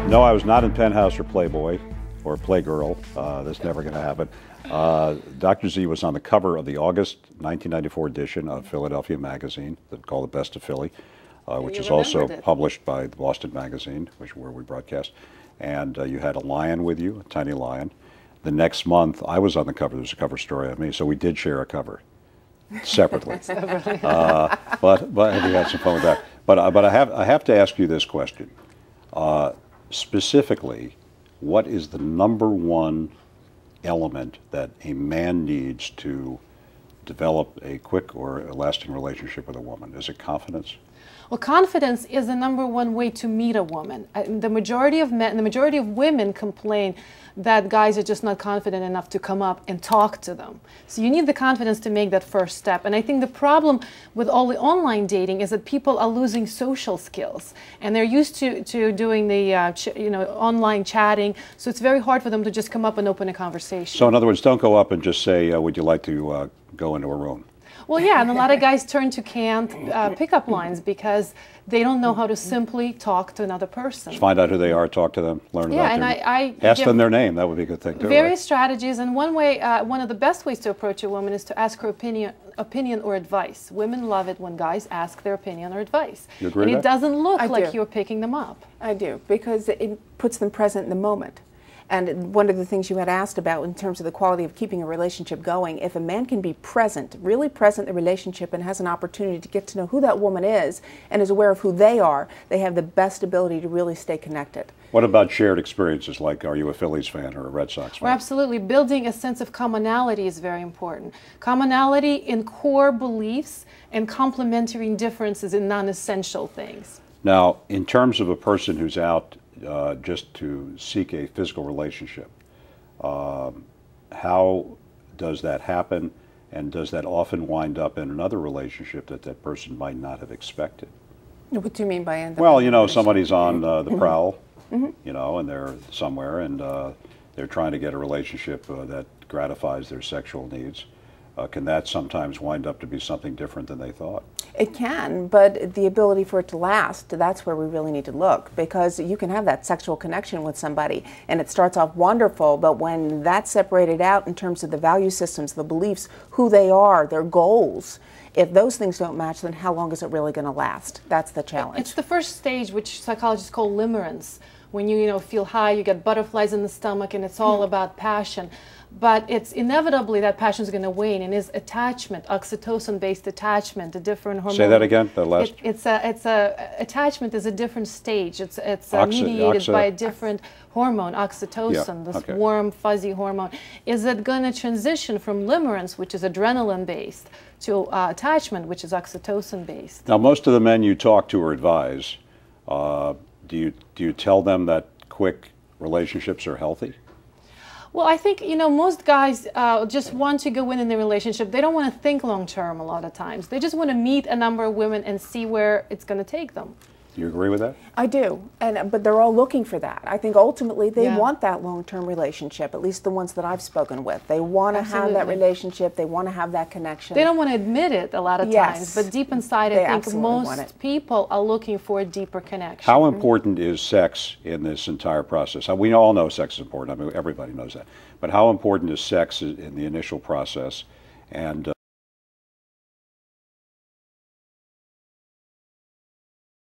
No, I was not in Penthouse or Playboy or Playgirl. That's never going to happen. Dr. Z was on the cover of the August 1994 edition of Philadelphia Magazine, called The Best of Philly, which is also published by Boston Magazine, where we broadcast. And you had a lion with you, a tiny lion. The next month, I was on the cover. There's a cover story of me, so we did share a cover separately. But we had some fun with that. But I have to ask you this question. Specifically, what is the #1 element that a man needs to develop a quick or a lasting relationship with a woman? Is it confidence? Well, confidence is the #1 way to meet a woman. The majority of men, the majority of women complain that guys are just not confident enough to come up and talk to them. So you need the confidence to make that first step. And I think the problem with all the online dating is that people are losing social skills, and they're used to doing the online chatting. So it's very hard for them to just come up and open a conversation. So in other words, don't go up and just say, "Would you like to go into a room?" Well, yeah, and a lot of guys turn to canned pickup lines because they don't know how to simply talk to another person. Just find out who they are, talk to them, learn about them. I ask them their name. That would be a good thing too. Various right? strategies, and one of the best ways to approach a woman is to ask her opinion or advice. Women love it when guys ask their opinion or advice. You agree and with that? It doesn't look like you're picking them up. I do, because it puts them present in the moment. And one of the things you had asked about in terms of the quality of keeping a relationship going, if a man can be present, really present in the relationship, and has an opportunity to get to know who that woman is and is aware of who they are, they have the best ability to really stay connected. What about shared experiences, like are you a Phillies fan or a Red Sox fan? Well, absolutely. Building a sense of commonality is very important. Commonality in core beliefs and complementary differences in non-essential things. Now, in terms of a person who's out just to seek a physical relationship, how does that happen, and does that often wind up in another relationship that that person might not have expected? What do you mean by end up? Well, you know, somebody's on the prowl, you know, and they're somewhere, and they're trying to get a relationship that gratifies their sexual needs. Can that sometimes wind up to be something different than they thought? It can, but the ability for it to last, that's where we really need to look, because you can have that sexual connection with somebody and it starts off wonderful, but when that's separated out in terms of the value systems, the beliefs, who they are, their goals, if those things don't match, then how long is it really going to last? That's the challenge. It's the first stage, which psychologists call limerence. When you feel high, you get butterflies in the stomach, and it's all about passion. But it's inevitably that passion is going to wane, and is attachment, oxytocin-based attachment, a different hormone. Say that again. The last. Attachment is a different stage. It's mediated by a different hormone, oxytocin, this warm, fuzzy hormone. Is it going to transition from limerence, which is adrenaline-based, to attachment, which is oxytocin-based? Now, most of the men you talk to or advise, do you tell them that quick relationships are healthy? Well, I think, most guys just want to go in the relationship. They don't want to think long term a lot of times. They just want to meet a number of women and see where it's going to take them. Do you agree with that? I do, but they're all looking for that. I think ultimately they want that long-term relationship, at least the ones that I've spoken with. They want to have that relationship. They want to have that connection. They don't want to admit it a lot of times, but deep inside I think most people are looking for a deeper connection. How important is sex in this entire process? We all know sex is important. I mean, everybody knows that. But how important is sex in the initial process? And